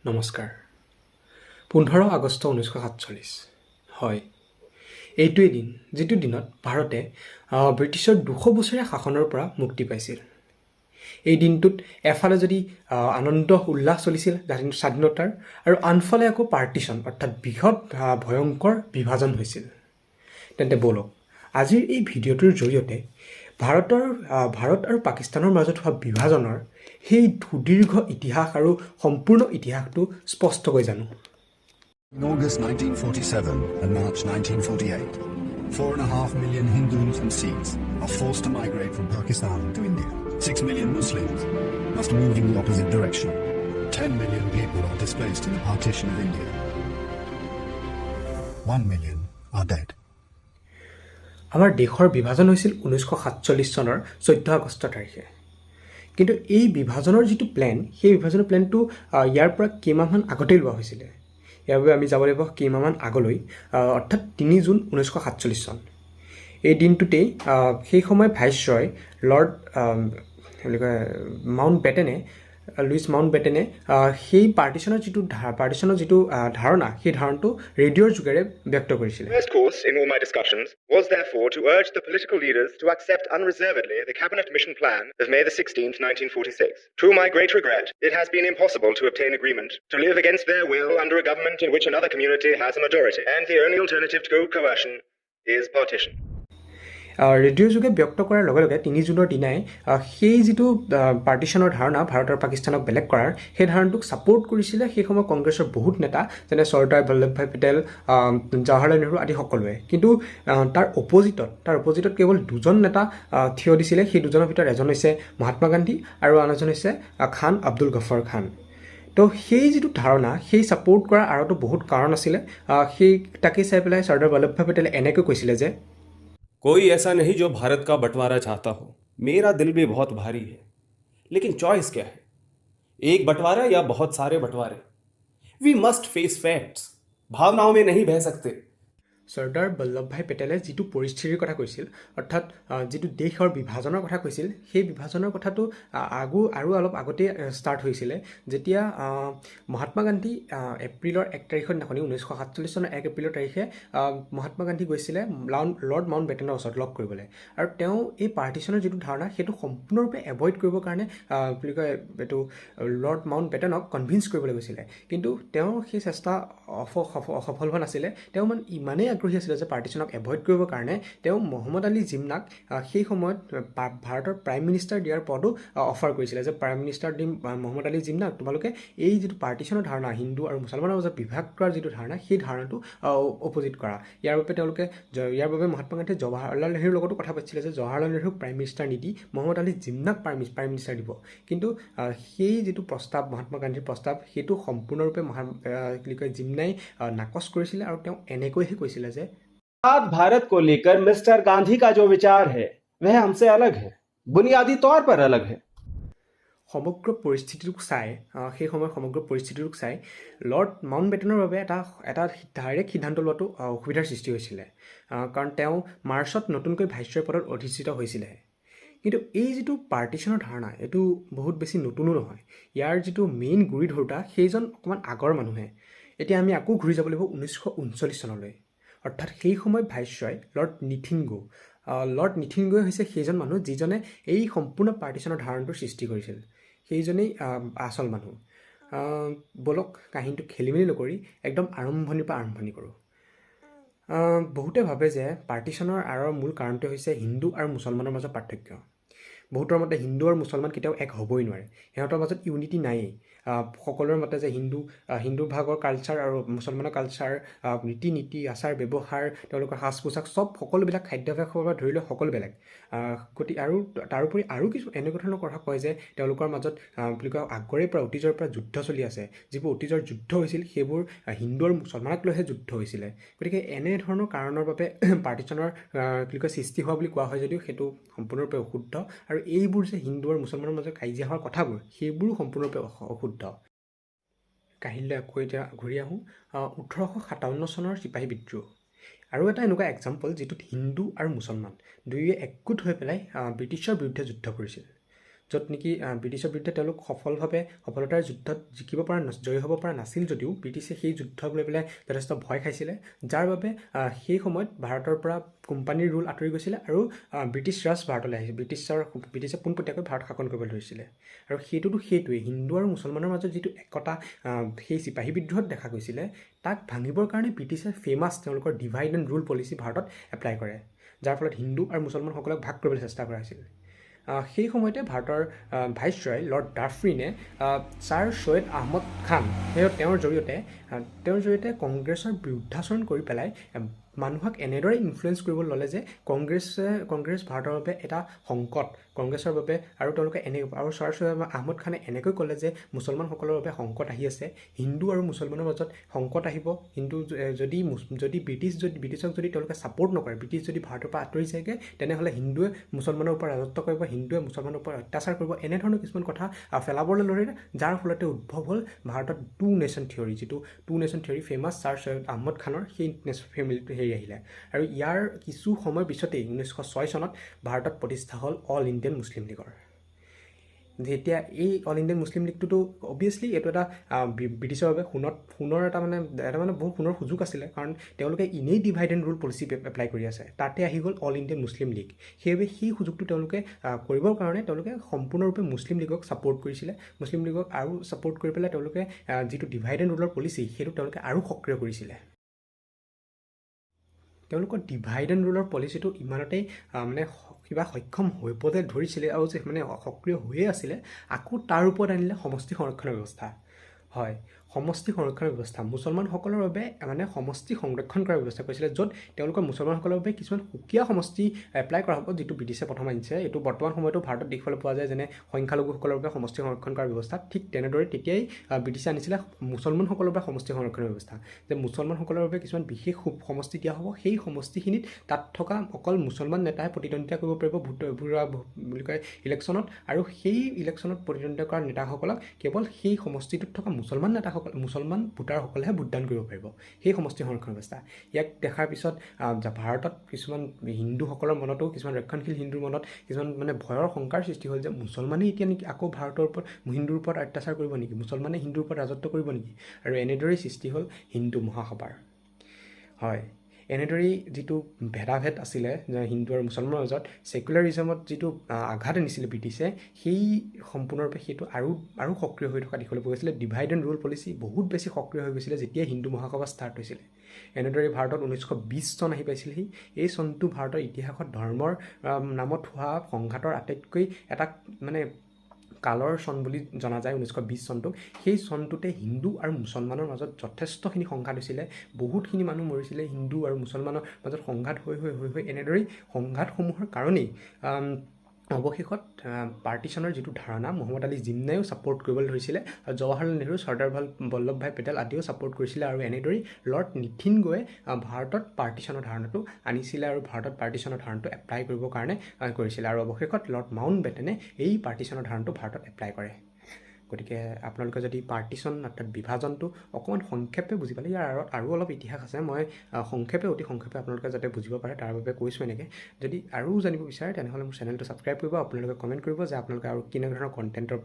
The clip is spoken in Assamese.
নমস্কাৰ 15 আগষ্ট 1947 হয় এইটোৱেই দিন যিটো দিনত ভাৰতে ব্ৰিটিছৰ 200 বছৰীয়া শাসনৰ পৰা মুক্তি পাইছিল এই দিনটোত এফালে যদি আনন্দ উল্লাস চলিছিল স্বাধীনতাৰ আৰু আনফালে আকৌ পাৰ্টিশ্যন অৰ্থাৎ বৃহৎ ভয়ংকৰ বিভাজন হৈছিল তেন্তে বলক আজিৰ এই ভিডিঅ'টোৰ জৰিয়তে ভাৰত আৰু পাকিস্তানৰ মাজত হোৱা বিভাজনৰ সেই সুদীৰ্ঘ ইতিহাস আৰু সম্পূৰ্ণ ইতিহাসটো স্পষ্টকৈ জানো In August 1947 and March 1948, 4.5 million Hindus and Sikhs are forced to migrate from Pakistan to India. 6 million Muslims must move in the opposite direction. 10 million people are displaced in the partition of India. 1 million are dead. আমাৰ দেশৰ বিভাজন হৈছিল 1947 চনৰ 14 আগষ্ট তাৰিখে কিন্তু এই বিভাজনৰ যিটো প্ল্যান সেই বিভাজনৰ প্ল্যানটো ইয়াৰ পৰা কেইমাহমান আগতেই লোৱা হৈছিল ইয়াৰ বাবে আমি যাব লাগিব কেইমাহমান আগলৈ অৰ্থাৎ 3 জুন 1947 চন এই দিনটোতেই সেই সময় ভাইসৰয় লৰ্ড লুইস মাউণ্ট বেটেনে সেই পাৰ্টিশ্যনৰ যিটো ধাৰণা সেই ধাৰণটো ৰেডিঅ'ৰ যোগেৰে ব্যক্ত কৰিছিল First course in all my discussions was therefore to urge the political leaders to accept unreservedly the cabinet mission plan of May the 16th, 1946. To my great regret, it has been impossible to obtain agreement to live against their will under a government in which another community has a majority, and the only alternative to coercion is partition. Radio' যোগে ব্যক্ত কৰাৰ লগে লগে 3 জুনৰ দিনাই সেই যিটো পাৰ্টিশ্যনৰ ধাৰণা ভাৰত আৰু পাকিস্তানক বেলেগ কৰাৰ সেই ধাৰণাটোক ছাপোৰ্ট কৰিছিলে সেই সময় কংগ্ৰেছৰ বহুত নেতা যেনে চৰ্দাৰ বল্লভভাই পেটেল জৱাহৰলাল নেহৰু আদি সকলোৱে কিন্তু তাৰ অপজিটত কেৱল দুজন নেতা থিয় দিছিলে সেই দুজনৰ ভিতৰত এজন হৈছে মহাত্মা গান্ধী আৰু আন এজন হৈছে খান আব্দুল গফৰ খান তো সেই যিটো ধাৰণা সেই ছাপোৰ্ট কৰাৰ আঁৰতো বহুত কাৰণ আছিলে সেই তাকে চাই পেলাই চৰ্দাৰ বল্লভভাই পেটেলে এনেকৈ কৈছিলে যে कोई ऐसा नहीं जो भारत का बंटवारा चाहता हो मेरा दिल भी बहुत भारी है लेकिन चॉइस क्या है एक बंटवारा या बहुत सारे बंटवारे वी मस्ट फेस फैक्ट्स भावनाओं में नहीं बह सकते চৰ্দাৰ বল্লভভাই পেটেলে যিটো পৰিস্থিতিৰ কথা কৈছিল অৰ্থাৎ যিটো দেশৰ বিভাজনৰ কথা কৈছিল সেই বিভাজনৰ কথাটো আৰু অলপ আগতে ষ্টাৰ্ট হৈছিলে যেতিয়া মহাত্মা গান্ধী এপ্ৰিলৰ 1 তাৰিখৰ দিনাখনি 1947 চনৰ 1 এপ্ৰিলৰ তাৰিখে মহাত্মা গান্ধী গৈছিলে লৰ্ড মাউণ্ট বেটেনৰ ওচৰত লগ কৰিবলৈ আৰু তেওঁ এই পাৰ্টিশ্যনৰ যিটো ধাৰণা সেইটো সম্পূৰ্ণৰূপে এভইড কৰিবৰ কাৰণে বুলি কয় এইটো লৰ্ড মাউণ্ট বেটেনক কনভিন্স কৰিবলৈ গৈছিলে কিন্তু তেওঁ সেই চেষ্টা অসফল হোৱা নাছিলে তেওঁ ইমানেই আগ্ৰহী আছিলে যে পাৰ্টিশ্যনক এভইড কৰিবৰ কাৰণে তেওঁ মহম্মদ আলী জিন্নাক সেই সময়ত ভাৰতৰ প্ৰাইম মিনিষ্টাৰ দিয়াৰ পদো অফাৰ কৰিছিলে যে প্ৰাইম মিনিষ্টাৰ দিম মহম্মদ আলী জিন্নাক তোমালোকে এই যিটো পাৰ্টিশ্যনৰ ধাৰণা হিন্দু আৰু মুছলমানৰ মাজত বিভাগ কৰাৰ যিটো ধাৰণা সেই ধাৰণাটো অপজিট কৰা ইয়াৰ বাবে মহাত্মা গান্ধীয়ে জৱাহৰলাল নেহৰুৰ লগতো কথা পাতিছিলে যে জৱাহৰলাল নেহৰুক প্ৰাইম মিনিষ্টাৰ নিদি মহম্মদ আলী জিন্নাক প্ৰাইম মিনিষ্টাৰ দিব কিন্তু সেই যিটো প্ৰস্তাৱ মহাত্মা গান্ধীৰ প্ৰস্তাৱ সেইটো সম্পূৰ্ণৰূপে জিন্নাই নাকচ কৰিছিলে আৰু তেওঁ এনেকৈহে কৈছিলে যে भारत को लेकर मिस्टर गांधी का जो विचार है वह हमसे अलग है बुनियादी तौर पर अलग है সমগ্ৰ পৰিস্থিতিটোক চাই সেই সময়ৰ সমগ্ৰ পৰিস্থিতিটোক চাই লৰ্ড মাউণ্ট বেটেনৰ বাবে এটা ডাইৰেক্ট সিদ্ধান্ত লোৱাটো অসুবিধাৰ সৃষ্টি হৈছিলে কাৰণ তেওঁ মাৰ্চত নতুনকৈ ভাইচৰয় পদত অধিষ্ঠিত হৈছিলে কিন্তু এই যিটো পাৰ্টিশ্যনৰ ধাৰণা এইটো বহুত বেছি নতুনো নহয় ইয়াৰ যিটো মেইন গুৰি ধৰোঁতা সেইজন অকণমান আগৰ মানুহে এতিয়া আমি আকৌ ঘূৰি যাব লাগিব 1939 চনলৈ অৰ্থাৎ সেই সময় ভাইচৰয় লৰ্ড নিথিনগৈ হৈছে সেইজন মানুহ যিজনে এই সম্পূৰ্ণ পাৰ্টিশ্যনৰ ধাৰণাটোৰ সৃষ্টি কৰিছিল সেইজনেই আচল মানুহ বলক কাহিনীটো খেলিমেলি নকৰি একদম আৰম্ভণিৰ পৰা আৰম্ভণি কৰোঁ বহুতে ভাবে যে পাৰ্টিশ্যনৰ আঁৰৰ মূল কাৰণটো হৈছে হিন্দু আৰু মুছলমানৰ মাজত পাৰ্থক্য বহুতৰ মতে হিন্দু আৰু মুছলমান কেতিয়াও এক হ'বই নোৱাৰে সিহঁতৰ মাজত ইউনিটি নায়েই সকলোৰে মতে যে হিন্দু ভাগৰ কালচাৰ আৰু মুছলমানৰ কালচাৰ ৰীতি নীতি আচাৰ ব্যৱহাৰ তেওঁলোকৰ সাজ পোছাক সকলোবিলাক খাদ্যাভ্যাসৰ পৰা ধৰি লৈ সকলো বেলেগ গতিকে আৰু তাৰোপৰি আৰু কিছু এনেকুৱা ধৰণৰ কথা কয় যে তেওঁলোকৰ মাজত বুলি কয় আগৰে পৰা অতীজৰ পৰা যুদ্ধ চলি আছে যিবোৰ অতীজৰ যুদ্ধ হৈছিল সেইবোৰ হিন্দু আৰু মুছলমানক লৈহে যুদ্ধ হৈছিলে গতিকে এনেধৰণৰ কাৰণৰ বাবে পাৰ্টিশ্যনৰ সৃষ্টি হোৱা বুলি কোৱা হয় যদিও সেইটো সম্পূৰ্ণৰূপে অশুদ্ধ আৰু এইবোৰ যে হিন্দু আৰু মুছলমানৰ মাজত কাজিয়া হোৱাৰ কথাবোৰ সেইবোৰো সম্পূৰ্ণৰূপে অশুদ্ধ কাহিনীলৈ আকৌ এতিয়া ঘূৰি আহোঁ 1857 চনৰ চিপাহী বিদ্ৰোহ আৰু এটা এনেকুৱা এক্সাম্পল যিটোত হিন্দু আৰু মুছলমান দুয়োৱে একগোট হৈ পেলাই ব্ৰিটিছৰ বিৰুদ্ধে যুদ্ধ কৰিছিল য'ত নেকি ব্ৰিটিছৰ বিৰুদ্ধে তেওঁলোক সফলতাৰ যুদ্ধত জিকিব পৰা জয়ী হ'ব পৰা নাছিল যদিও ব্ৰিটিছে সেই যুদ্ধক লৈ পেলাই যথেষ্ট ভয় খাইছিলে, যাৰ বাবে সেই সময়ত ভাৰতৰ পৰা কোম্পানীৰ ৰুল আঁতৰি গৈছিলে আৰু ব্ৰিটিছ ৰাজ ভাৰতলৈ আহিছিল। ব্ৰিটিছে পোনপটীয়াকৈ ভাৰত শাসন কৰিবলৈ ধৰিছিলে। আৰু সেইটোৱেই হিন্দু আৰু মুছলমানৰ মাজত যিটো একতা সেই চিপাহী বিদ্ৰোহত দেখা গৈছিলে, তাক ভাঙিবৰ কাৰণে ব্ৰিটিছে ফেমাছ তেওঁলোকৰ ডিভাইড এণ্ড ৰুল পলিচি ভাৰতত এপ্লাই কৰে, যাৰ ফলত হিন্দু আৰু মুছলমানসকলক ভাগ কৰিবলৈ চেষ্টা কৰা হৈছিল। সেই সময়তে ভাৰতৰ ভাইচৰয় লৰ্ড ডাফৰিনে ছাৰ ছৈয়দ আহমদ খান তেওঁৰ জৰিয়তে কংগ্ৰেছৰ বিৰুদ্ধাচৰণ কৰি পেলাই মানুহক এনেদৰে ইনফ্লুৱেঞ্চ কৰিব ল'লে যে কংগ্ৰেছ ভাৰতৰ বাবে এটা সংকট, কংগ্ৰেছৰ বাবে। আৰু তেওঁলোকে আৰু ছাৰ ছৈয়দ আহমদ খানে এনেকৈ ক'লে যে মুছলমানসকলৰ বাবে সংকট আহি আছে, হিন্দু আৰু মুছলমানৰ মাজত সংকট আহিব, কিন্তু যদি ব্ৰিটিছক যদি তেওঁলোকে ছাপোৰ্ট নকৰে, ব্ৰিটিছ যদি ভাৰতৰ পৰা আঁতৰি যায়গৈ, তেনেহ'লে হিন্দুৱে মুছলমানৰ ওপৰত ৰাজত্ব কৰিব, হিন্দুৱে মুছলমানৰ ওপৰত অত্যাচাৰ কৰিব, এনেধৰণৰ কিছুমান কথা পেলাবলৈ ল'লে, যাৰ ফলতে উদ্ভৱ হ'ল ভাৰতত টু নেশ্যন থিয়ৰী, যিটো two nation theory famous sir Syed Ahmad খানৰ সেই ফেমিলিটো আহিলে। আৰু ইয়াৰ কিছু সময় পিছতেই 1906 চনত ভাৰতত প্ৰতিষ্ঠা হ'ল অল ইণ্ডিয়ান মুছলিম লীগৰ। যেতিয়া এই অল ইণ্ডিয়ান মুছলিম লীগটোতো অবভিয়াছলি এইটো এটা ব্ৰিটিছৰ বাবে সোণৰ এটা বহুত সোণৰ সুযোগ আছিলে, কাৰণ তেওঁলোকে এনেই divide and rule policy apply কৰি আছে, তাতে আহি গ'ল অল ইণ্ডিয়ান মুছলিম লীগ। সেইবাবে সেই সুযোগটো তেওঁলোকে কৰিবৰ কাৰণে তেওঁলোকে সম্পূৰ্ণৰূপে মুছলিম লীগক ছাপোৰ্ট কৰিছিলে। মুছলিম লীগক আৰু ছাপোৰ্ট কৰি পেলাই তেওঁলোকে যিটো ডিভাইড এণ্ড ৰুলৰ পলিচি সেইটো তেওঁলোকে আৰু সক্ৰিয় কৰিছিলে। তেওঁলোকৰ ডিভাইড এণ্ড ৰুলৰ পলিচিটো ইমানতেই কিবা সক্ষম হ'বলৈ ধৰিছিলে আৰু যে সক্ৰিয় হৈয়ে আছিলে, আকৌ তাৰ ওপৰত আনিলে সমষ্টি সংৰক্ষণৰ ব্যৱস্থা। হয়, সমষ্টি সংৰক্ষণৰ ব্যৱস্থা মুছলমানসকলৰ বাবে সমষ্টি সংৰক্ষণ কৰাৰ ব্যৱস্থা কৰিছিলে, য'ত তেওঁলোকৰ মুছলমানসকলৰ বাবে কিছুমান সুকীয়া সমষ্টি এপ্লাই কৰা হ'ব, যিটো ব্ৰিটিছে প্ৰথম আনিছে। এইটো বৰ্তমান সময়তো ভাৰতত দেখিবলৈ পোৱা যায়, যেনে সংখ্যালঘুসকলৰ বাবে সমষ্টি সংৰক্ষণ কৰাৰ ব্যৱস্থা। ঠিক তেনেদৰে তেতিয়াই ব্ৰিটিছে আনিছিলে মুছলমানসকলৰ বাবে সমষ্টি সংৰক্ষণৰ ব্যৱস্থা, যে মুছলমানসকলৰ বাবে কিছুমান বিশেষ সমষ্টি দিয়া হ'ব, সেই সমষ্টিখিনিত তাত থকা অকল মুছলমান নেতাই প্ৰতিদ্বন্দ্বিতা কৰিব পাৰিব বুলি কয় ইলেকশ্যনত, আৰু সেই ইলেকশ্যনত প্ৰতিদ্বন্দ্বিতা কৰা নেতাসকলক কেৱল সেই সমষ্টিটোত থকা মুছলমান ভোটাৰসকলেহে ভোটদান কৰিব পাৰিব, সেই সমষ্টি সংৰক্ষণ ব্যৱস্থা। ইয়াক দেখাৰ পিছত ভাৰতত কিছুমান হিন্দুসকলৰ মনতো, কিছুমান ৰক্ষণশীল হিন্দুৰ মনত কিছুমান ভয়ৰ শংকাৰ সৃষ্টি হ'ল যে মুছলমানে এতিয়া নেকি আকৌ ভাৰতৰ ওপৰত হিন্দুৰ ওপৰত অত্যাচাৰ কৰিব নেকি, মুছলমানে হিন্দুৰ ওপৰত ৰাজত্ব কৰিব নেকি। আৰু এনেদৰেই সৃষ্টি হ'ল হিন্দু মহাসভাৰ। হয়, এনেদৰেই যিটো ভেদাভেদ আছিলে হিন্দু আৰু মুছলমানৰ মাজত, ছেকুলাৰিজমত যিটো আঘাত আনিছিলে ব্ৰিটিছে, সেই সম্পূৰ্ণৰূপে সেইটো আৰু সক্ৰিয় হৈ থকা দেখিবলৈ পোৱা গৈছিলে। ডিভাইড এণ্ড ৰুল পলিচি বহুত বেছি সক্ৰিয় হৈ গৈছিলে যেতিয়া হিন্দু মহাসভা ষ্টাৰ্ট হৈছিলে। এনেদৰে ভাৰতত 1920 চন আহি পাইছিলেহি। এই চনটো ভাৰতৰ ইতিহাসত ধৰ্মৰ নামত হোৱা সংঘাতৰ আটাইতকৈ এটা কালৰ চন বুলি জনা যায় 1920 চনটোক। সেই চনটোতে হিন্দু আৰু মুছলমানৰ মাজত যথেষ্টখিনি সংঘাত হৈছিলে, বহুতখিনি মানুহ মৰিছিলে। হিন্দু আৰু মুছলমানৰ মাজত সংঘাত হৈ এনেদৰেই সংঘাতসমূহৰ কাৰণেই অৱশেষত পাৰ্টিশ্যনৰ যিটো ধাৰণা মহম্মদ আলী জিন্নাইও ছাপোৰ্ট কৰিবলৈ ধৰিছিলে, আৰু জৱাহৰলাল নেহৰু, চৰ্দাৰ বল্লভভাই পেটেল আদিও ছাপোৰ্ট কৰিছিলে। আৰু এনেদৰেই লৰ্ড নিথিনগয়ে ভাৰতত পাৰ্টিশ্যনৰ ধাৰণাটো আনিছিলে আৰু ভাৰতত পাৰ্টিশ্যনৰ ধাৰণাটো এপ্লাই কৰিবৰ কাৰণে কৰিছিলে। আৰু অৱশেষত লৰ্ড মাউণ্ট বেটেনে এই পাৰ্টিশ্যনৰ ধাৰণাটো ভাৰতত এপ্লাই কৰে। গতিকে আপোনালোকে যদি পাৰ্টিশ্যন অৰ্থাৎ বিভাজনটো অকণমান সংক্ষেপে বুজি পালে, ইয়াৰ আৰু অলপ ইতিহাস আছে, মই অতি সংক্ষেপে আপোনালোকে যাতে বুজিব পাৰে তাৰ বাবে কৈছোঁ এনেকৈ। যদি আৰু জানিব বিচাৰে তেনেহ'লে মোৰ চেনেলটো ছাবস্ক্ৰাইব কৰিব, আপোনালোকে কমেণ্ট কৰিব যে আপোনালোকে আৰু কেনেধৰণৰ কণ্টেণ্টৰ